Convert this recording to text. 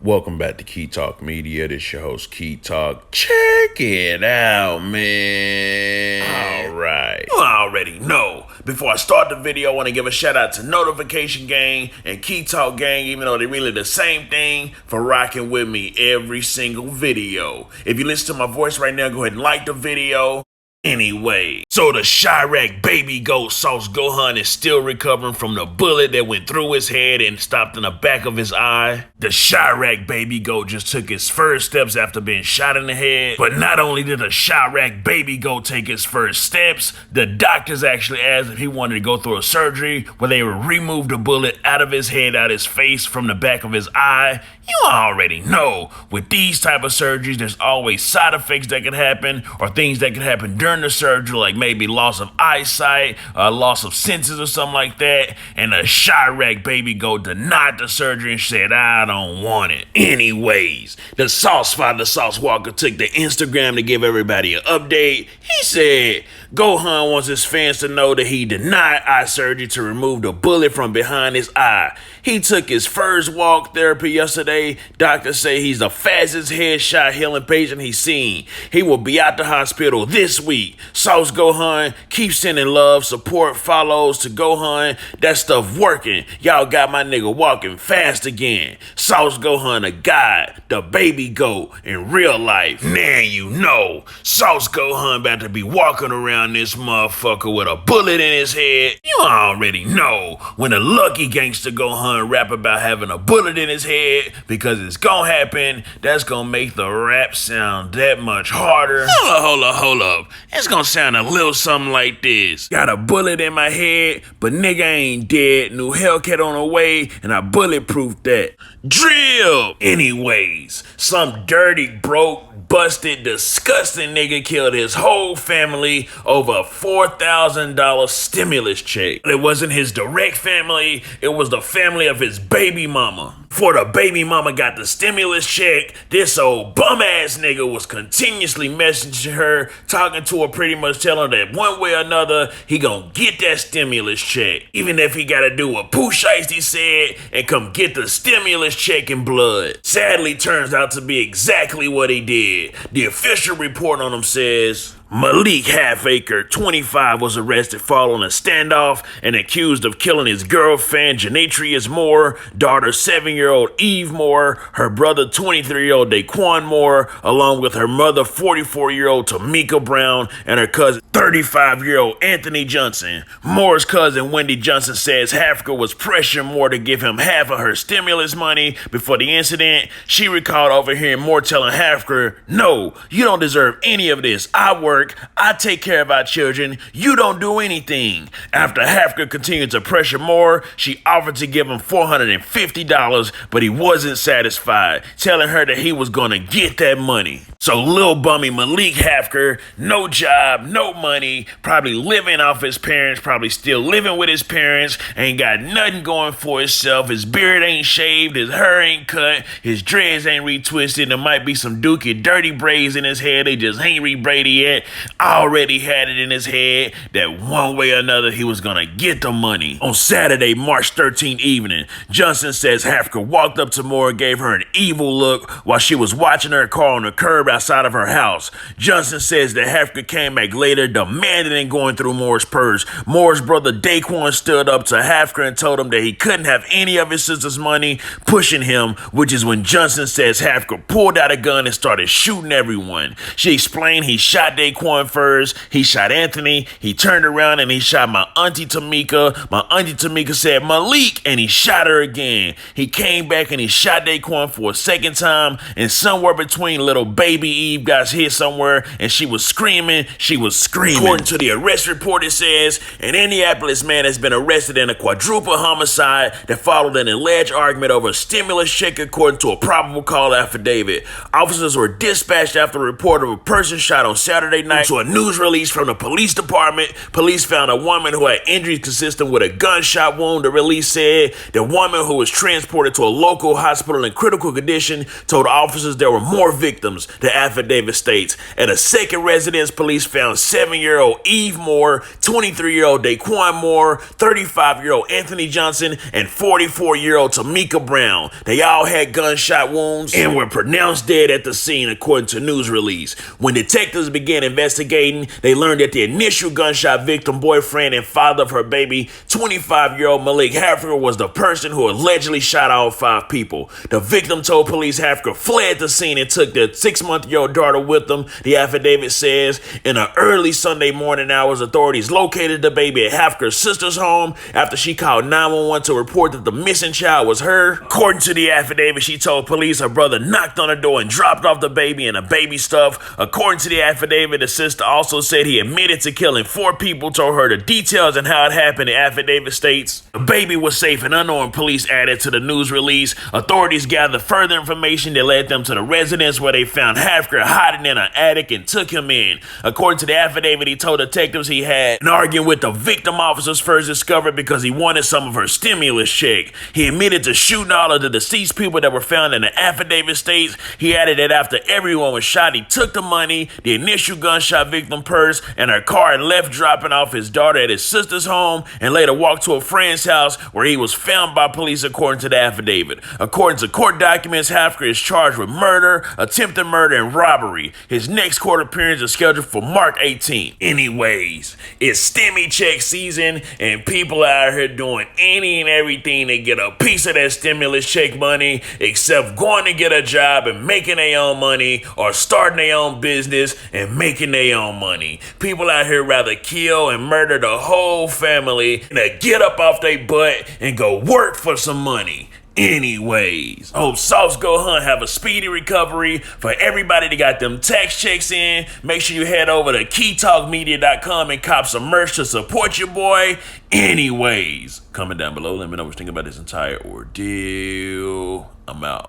Welcome back to Key Talk Media. This is your host, Key Talk. Check it out, man. All right. You already know. Before I start the video, I want to give a shout out to Notification Gang and Key Talk Gang, even though they're really the same thing, for rocking with me every single video. If you listen to my voice right now, go ahead and like the video. Anyway, so the Chirac baby goat Sauce Gohan is still recovering from the bullet that went through his head and stopped in the back of his eye. The Chirac baby goat just took his first steps after being shot in the head. But not only did the Chirac baby goat take his first steps, the doctors actually asked if he wanted to go through a surgery where they would remove the bullet out of his head, out his face, from the back of his eye. You already know, with these type of surgeries, there's always side effects that can happen, or things that can happen during the surgery, like maybe loss of eyesight, loss of senses or something like that. And the Chirac baby goat denied the surgery and said, I don't want it. Anyways, the Sauce Father, Sauce Walka, took to Instagram to give everybody an update. He said, Gohan wants his fans to know that he denied eye surgery to remove the bullet from behind his eye. He took his first walk therapy yesterday. Doctors say he's the fastest headshot healing patient he's seen. He will be out the hospital this week. Sauce Gohan, keep sending love, support, follows to Gohan. That stuff working. Y'all got my nigga walking fast again. Sauce Gohan, a god, the baby goat in real life. Now you know. Sauce Gohan about to be walking around this motherfucker with a bullet in his head. You already know. When a lucky gangster Gohan rap about having a bullet in his head, because it's gonna happen, that's gonna make the rap sound that much harder. Hold up. It's gonna sound a little something like this. Got a bullet in my head, but nigga ain't dead. New Hellcat on the way, and I bulletproof that. Drill! Anyways, some dirty, broke, busted, disgusting nigga killed his whole family over a $4,000 stimulus check. It wasn't his direct family, it was the family of his baby mama. Before the baby mama got the stimulus check, this old bum ass nigga was continuously messaging her, talking to her, pretty much telling her that one way or another, he gonna get that stimulus check. Even if he gotta do what Pooh Shiesty said and come get the stimulus check in blood. Sadly, turns out to be exactly what he did. The official report on him says, Malik Halfacre, 25, was arrested following a standoff and accused of killing his girlfriend, Janatrius Moore, daughter 7-year-old Eve Moore, her brother 23-year-old Daquan Moore, along with her mother 44-year-old Tamika Brown, and her cousin 35-year-old Anthony Johnson. Moore's cousin Wendy Johnson says Halfacre was pressuring Moore to give him half of her stimulus money before the incident. She recalled overhearing Moore telling Halfacre, no, you don't deserve any of this. I work, I take care of our children, you don't do anything. After Halfacre continued to pressure Moore, she offered to give him $450, but he wasn't satisfied, telling her that he was gonna get that money. So Lil Bummy Malik Halfacre, no job, no money, probably living off his parents, probably still living with his parents, ain't got nothing going for himself, his beard ain't shaved, his hair ain't cut, his dreads ain't retwisted, there might be some dookie dirty braids in his hair, they just ain't re-braided yet. Already had it in his head that one way or another he was gonna get the money. On Saturday, March 13th evening, Johnson says Halfacre walked up to Moore and gave her an evil look while she was watching her car on the curb outside of her house. Johnson says that Halfacre came back later demanding and going through Moore's purse. Moore's brother Daquan stood up to Halfacre and told him that he couldn't have any of his sister's money, pushing him, which is when Johnson says Halfacre pulled out a gun and started shooting everyone. She explained he shot Daquan first, he shot Anthony, he turned around and he shot my auntie Tamika. My auntie Tamika said Malik, and he shot her again. He came back and he shot Daquan for a second time, and somewhere between little baby Eve got hit somewhere and she was screaming. According to the arrest report, it says an Indianapolis man has been arrested in a quadruple homicide that followed an alleged argument over a stimulus check, according to a probable call affidavit. Officers were dispatched after a report of a person shot on Saturday midnight, to a news release from the police department. Police found a woman who had injuries consistent with a gunshot wound. The release said the woman, who was transported to a local hospital in critical condition, told officers there were more victims. The affidavit states, at a second residence, police found 7-year-old Eve Moore, 23-year-old Daquan Moore, 35-year-old Anthony Johnson, and 44-year-old Tamika Brown. They all had gunshot wounds and were pronounced dead at the scene, according to news release. When detectives began investigating, they learned that the initial gunshot victim, boyfriend and father of her baby, 25-year-old Malik Hafker, was the person who allegedly shot all 5 people. The victim told police Hafker fled the scene and took their 6-month-old daughter with them. The affidavit says, in the early Sunday morning hours, authorities located the baby at Hafker's sister's home after she called 911 to report that the missing child was her. According to the affidavit, she told police her brother knocked on her door and dropped off the baby and the baby stuff. According to the affidavit, the sister also said he admitted to killing 4 people, told her the details and how it happened. The affidavit states, the baby was safe and unarmed, police added to the news release. Authorities gathered further information that led them to the residence where they found Hafker hiding in an attic and took him in. According to the affidavit, he told detectives he had an argument with the victim officers first discovered because he wanted some of her stimulus check. He admitted to shooting all of the deceased people that were found in the affidavit states. He added that after everyone was shot, he took the money, the initial gunshot victim purse, and her car and left, dropping off his daughter at his sister's home, and later walked to a friend's house where he was found by police, according to the affidavit. According to court documents, Hafker is charged with murder, attempted murder, and robbery. His next court appearance is scheduled for March 18th. Anyways, it's stimmy check season, and people out here doing any and everything to get a piece of that stimulus check money, except going to get a job and making their own money, or starting their own business and making their own money. People out here rather kill and murder the whole family than to get up off their butt and go work for some money. Anyways, hope Sauce Gohan have a speedy recovery. For everybody that got them tax checks in, make sure you head over to keytalkmedia.com and cop some merch to support your boy. Anyways, comment down below, let me know what you think about this entire ordeal. I'm out.